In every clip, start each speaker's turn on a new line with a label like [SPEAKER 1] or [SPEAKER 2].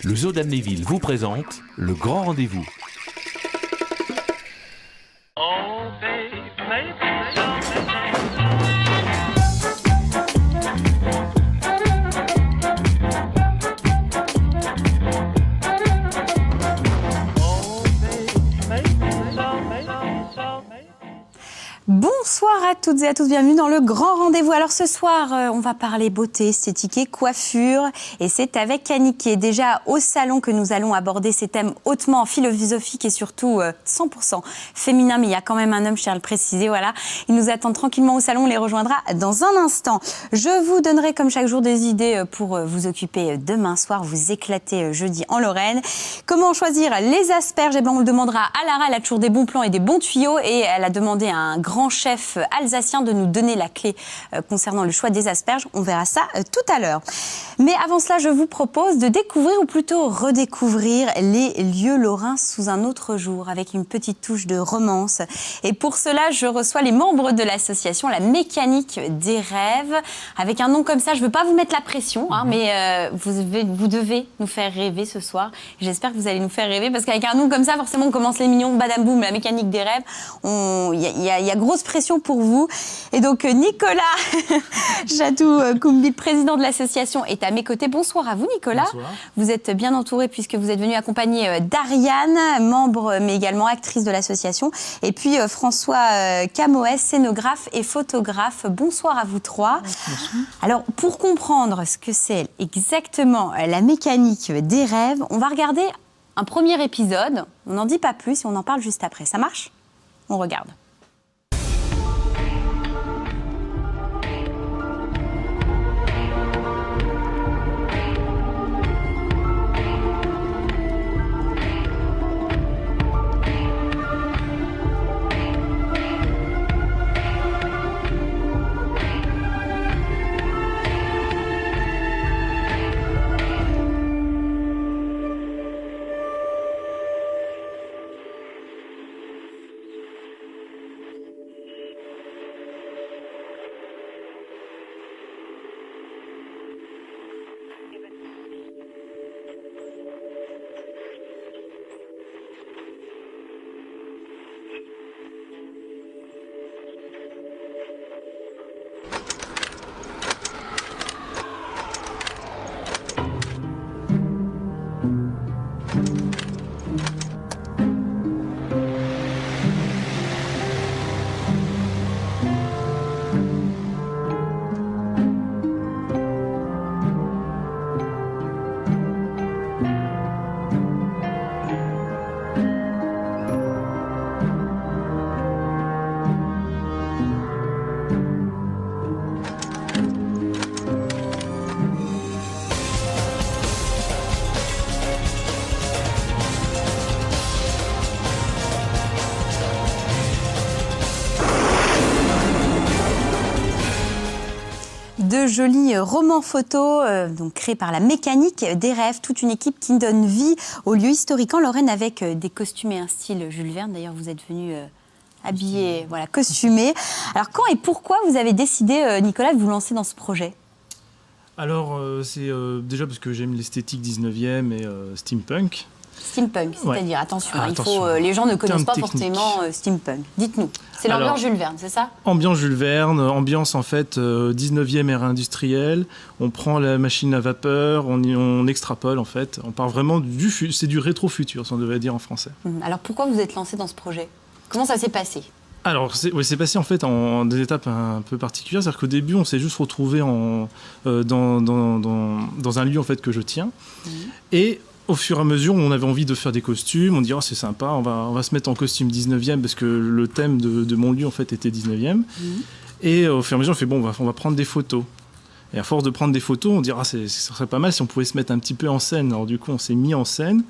[SPEAKER 1] Le Zoo d'Amnéville vous présente le grand rendez-vous.
[SPEAKER 2] Bonsoir à toutes et à tous, bienvenue dans le grand rendez-vous. Alors ce soir, on va parler beauté, esthétique et coiffure. Et c'est avec Annick qui est déjà au salon que nous allons aborder ces thèmes hautement philosophiques et surtout 100% féminins. Mais il y a quand même un homme, je tiens à le préciser, voilà. Il nous attend tranquillement au salon, on les rejoindra dans un instant. Je vous donnerai comme chaque jour des idées pour vous occuper demain soir, vous éclater jeudi en Lorraine. Comment choisir les asperges? Eh bien, on le demandera à Lara, elle a toujours des bons plans et des bons tuyaux. Et elle a demandé à un grand chef alsacien de nous donner la clé concernant le choix des asperges. On verra ça tout à l'heure. Mais avant cela, je vous propose de découvrir ou plutôt redécouvrir les lieux lorrains sous un autre jour avec une petite touche de romance. Et pour cela, je reçois les membres de l'association La Mécanique des Rêves. Avec un nom comme ça, je ne veux pas vous mettre la pression, mais vous devez nous faire rêver ce soir. J'espère que vous allez nous faire rêver parce qu'avec un nom comme ça, forcément, on commence les mignons, badam boum, La Mécanique des Rêves. Il y a grosse pression pour vous. Et donc, Nicolas Chatou-Koumbi, président de l'association, est à mes côtés. Bonsoir à vous, Nicolas.
[SPEAKER 3] Bonsoir.
[SPEAKER 2] Vous êtes bien entouré puisque vous êtes venu accompagner d'Ariane, membre mais également actrice de l'association. Et puis François Camoès, scénographe et photographe. Bonsoir à vous trois.
[SPEAKER 3] Bonsoir.
[SPEAKER 2] Alors, pour comprendre ce que c'est exactement la mécanique des rêves, on va regarder un premier épisode. On n'en dit pas plus et on en parle juste après. Ça marche ? On regarde. De jolis romans photos donc créés par La Mécanique des Rêves, toute une équipe qui donne vie au lieu historique en Lorraine avec des costumes et un style Jules Verne. D'ailleurs, vous êtes venu habillé, voilà, costumé. Alors, quand et pourquoi vous avez décidé, Nicolas, de vous lancer dans ce projet ?
[SPEAKER 3] Alors, c'est déjà parce que j'aime l'esthétique 19e et steampunk.
[SPEAKER 2] Steampunk, c'est-à-dire,
[SPEAKER 3] Ouais.
[SPEAKER 2] attention,
[SPEAKER 3] Attention.
[SPEAKER 2] les gens ne connaissent pas
[SPEAKER 3] Terme technique.
[SPEAKER 2] forcément steampunk. Dites-nous, c'est l'ambiance Jules Verne, c'est ça ?
[SPEAKER 3] Ambiance Jules Verne, ambiance en fait 19e ère industrielle. On prend la machine à vapeur, on extrapole en fait. On part vraiment c'est du rétro-futur, si on devait dire en français.
[SPEAKER 2] Alors, pourquoi vous êtes lancé dans ce projet ? Comment ça s'est passé ?
[SPEAKER 3] Alors, c'est passé en fait en des étapes un peu particulières. C'est-à-dire qu'au début, on s'est juste retrouvé dans un lieu en fait que je tiens. Et au fur et à mesure, on avait envie de faire des costumes. On dit, oh, c'est sympa, on va se mettre en costume 19e parce que le thème de mon lieu en fait était 19e. Et au fur et à mesure, on fait, bon, on va prendre des photos. Et à force de prendre des photos, on dit, ah, ce serait pas mal si on pouvait se mettre un petit peu en scène. Alors du coup, on s'est mis en scène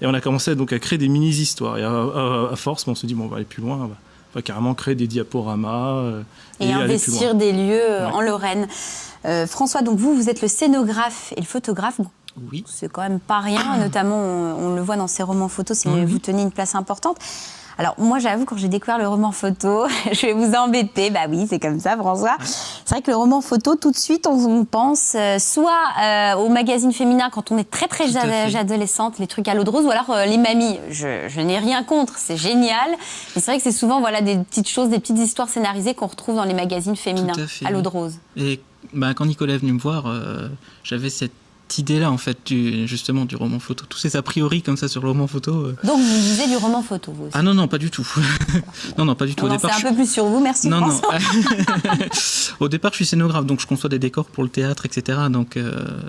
[SPEAKER 3] et on a commencé donc à créer des mini-histoires. Et à force, on se dit, bon, on va aller plus loin. On va carrément créer des diaporamas
[SPEAKER 2] et investir des lieux en Lorraine. François, donc vous êtes le scénographe et le photographe.
[SPEAKER 3] Oui.
[SPEAKER 2] C'est quand même pas rien, notamment on le voit dans ces romans photos, vous tenez une place importante. Alors moi j'avoue, quand j'ai découvert le roman photo, je vais vous embêter, bah oui c'est comme ça François. C'est vrai que le roman photo, tout de suite on pense soit au magazine féminin quand on est très adolescente, les trucs à l'eau de rose, ou alors les mamies. Je n'ai rien contre, c'est génial, mais c'est vrai que c'est souvent des petites choses, des petites histoires scénarisées qu'on retrouve dans les magazines féminins à l'eau de rose.
[SPEAKER 4] Et quand Nicolas est venu me voir, j'avais cette idée-là, en fait, justement, du roman photo. Tous ces a priori comme ça sur le roman photo.
[SPEAKER 2] Donc, vous lisez du roman photo, vous aussi?
[SPEAKER 4] Ah non, pas du tout. non, pas du tout.
[SPEAKER 2] On en sait un peu plus sur vous, merci François.
[SPEAKER 4] Au départ, je suis scénographe, donc je conçois des décors pour le théâtre, etc. Donc,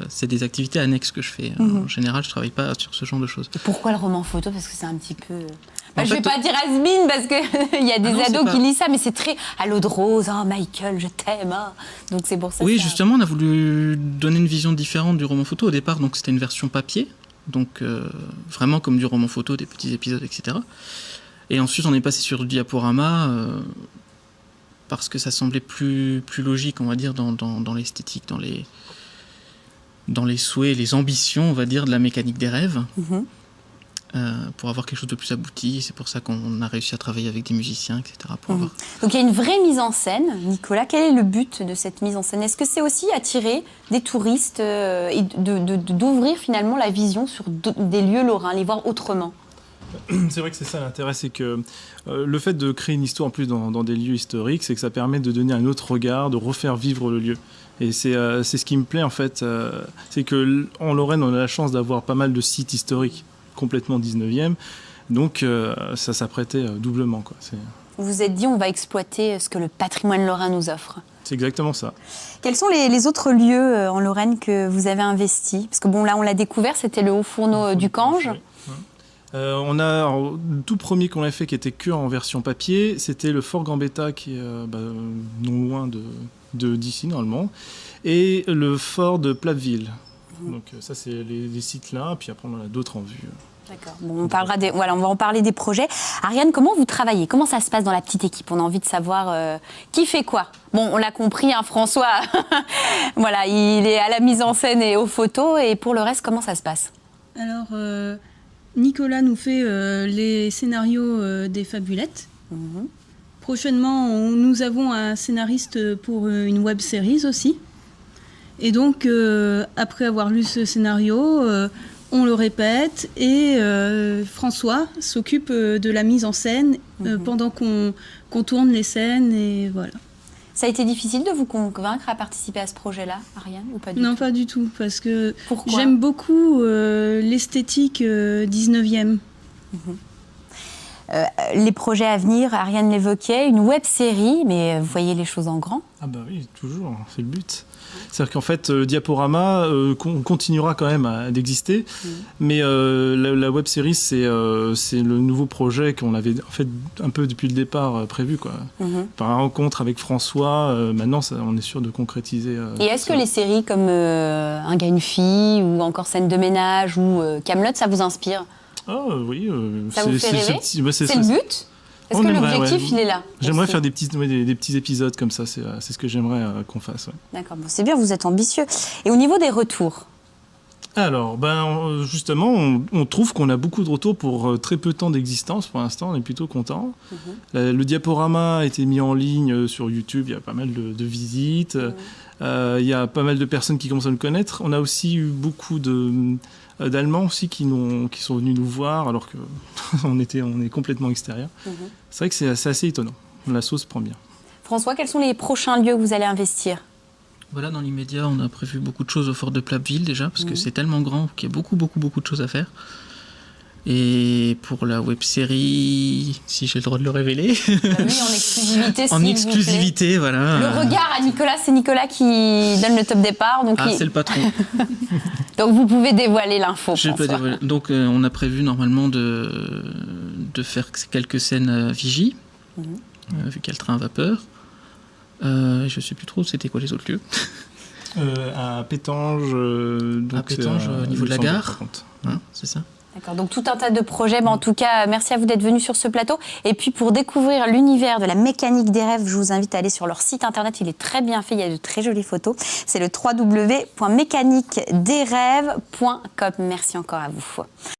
[SPEAKER 4] c'est des activités annexes que je fais. En général, je travaille pas sur ce genre de choses.
[SPEAKER 2] Et pourquoi le roman photo? Parce que c'est un petit peu... je vais pas dire has-been parce qu'il y a des ados qui lisent ça, mais c'est très à l'eau de rose, oh, Michael, je t'aime. Oh. Donc c'est pour ça.
[SPEAKER 4] Oui, justement, on a voulu donner une vision différente du roman photo au départ, donc c'était une version papier, donc vraiment comme du roman photo, des petits épisodes, etc. Et ensuite, on est passé sur le diaporama parce que ça semblait plus logique, on va dire, dans l'esthétique, dans les souhaits, les ambitions, on va dire, de la mécanique des rêves. Pour avoir quelque chose de plus abouti. C'est pour ça qu'on a réussi à travailler avec des musiciens, etc. Donc
[SPEAKER 2] il y a une vraie mise en scène. Nicolas, quel est le but de cette mise en scène? Est-ce que c'est aussi attirer des touristes et d'ouvrir finalement la vision sur des lieux lorrains, les voir autrement?
[SPEAKER 3] C'est vrai que c'est ça l'intérêt, c'est que le fait de créer une histoire en plus dans des lieux historiques, c'est que ça permet de donner un autre regard, de refaire vivre le lieu. Et c'est ce qui me plaît en fait, c'est qu'en Lorraine, on a la chance d'avoir pas mal de sites historiques complètement 19e, donc ça s'apprêtait doublement, quoi.
[SPEAKER 2] Vous vous êtes dit, on va exploiter ce que le patrimoine lorrain nous offre.
[SPEAKER 3] C'est exactement ça.
[SPEAKER 2] Quels sont les autres lieux en Lorraine que vous avez investis? Parce que bon, là, on l'a découvert, c'était le haut fourneau du Cange.
[SPEAKER 3] On a le tout premier qu'on a fait qui était que en version papier, c'était le Fort Gambetta qui est non loin d'ici normalement, et le fort de Platteville. Donc ça c'est les sites là, puis après on en a d'autres en vue.
[SPEAKER 2] D'accord. Bon, on va en parler des projets. Ariane, comment vous travaillez? Comment ça se passe dans la petite équipe? On a envie de savoir qui fait quoi. Bon, on l'a compris, hein, François, voilà, il est à la mise en scène et aux photos. Et pour le reste, comment ça se passe?
[SPEAKER 5] Alors, Nicolas nous fait les scénarios des fabulettes. Prochainement, nous avons un scénariste pour une web série aussi. Et donc, après avoir lu ce scénario, on le répète et François s'occupe de la mise en scène pendant qu'on tourne les scènes et voilà.
[SPEAKER 2] Ça a été difficile de vous convaincre à participer à ce projet-là, Ariane, ou pas du tout?
[SPEAKER 5] Non, pas du tout, parce que
[SPEAKER 2] Pourquoi?
[SPEAKER 5] j'aime beaucoup l'esthétique 19e.
[SPEAKER 2] Les projets à venir, Ariane l'évoquait, une web série, mais vous voyez les choses en grand? Ah
[SPEAKER 3] bah oui, toujours, c'est le but. C'est-à-dire qu'en fait, le diaporama continuera quand même d'exister, mais la web série, c'est le nouveau projet qu'on avait en fait un peu depuis le départ prévu, quoi. Par la rencontre avec François, maintenant, on est sûr de concrétiser.
[SPEAKER 2] Et est-ce que les séries comme Un gars, une fille, ou encore Scène de ménage, ou Kaamelott, ça vous inspire?
[SPEAKER 3] Ah oui,
[SPEAKER 2] ça vous fait rêver? C'est le but? Est-ce que l'objectif, il est là?
[SPEAKER 3] J'aimerais faire des petits épisodes comme ça, c'est ce que j'aimerais qu'on fasse. Ouais.
[SPEAKER 2] D'accord, bon, c'est bien, vous êtes ambitieux. Et au niveau des retours?
[SPEAKER 3] Alors, justement, on trouve qu'on a beaucoup de retours pour très peu de temps d'existence. Pour l'instant, on est plutôt content. Le diaporama a été mis en ligne sur YouTube, il y a pas mal de visites. Il y a pas mal de personnes qui commencent à nous connaître. On a aussi eu beaucoup d'Allemands aussi qui sont venus nous voir alors qu'on est complètement extérieur. C'est vrai que c'est assez étonnant. La sauce prend bien.
[SPEAKER 2] François, quels sont les prochains lieux que vous allez investir?
[SPEAKER 4] Voilà, dans l'immédiat, on a prévu beaucoup de choses au fort de Platteville déjà, parce que c'est tellement grand qu'il y a beaucoup de choses à faire. Et pour la web-série, si j'ai le droit de le révéler...
[SPEAKER 2] oui, en exclusivité,
[SPEAKER 4] en exclusivité, voilà.
[SPEAKER 2] Le regard à Nicolas, c'est Nicolas qui donne le top départ. Donc
[SPEAKER 4] c'est le patron.
[SPEAKER 2] Donc vous pouvez dévoiler l'info,
[SPEAKER 4] Je peux dévoiler. Donc on a prévu normalement de faire quelques scènes à Vigie, vu qu'il y a le train à vapeur. Je ne sais plus trop c'était quoi les autres lieux.
[SPEAKER 3] À Pétange,
[SPEAKER 4] à Pétange, au niveau de la gare, c'est ça.
[SPEAKER 2] D'accord, donc tout un tas de projets. En tout cas, merci à vous d'être venus sur ce plateau. Et puis pour découvrir l'univers de la mécanique des rêves, je vous invite à aller sur leur site internet. Il est très bien fait, il y a de très jolies photos. C'est le www.mécaniquedesrêves.com. Merci encore à vous.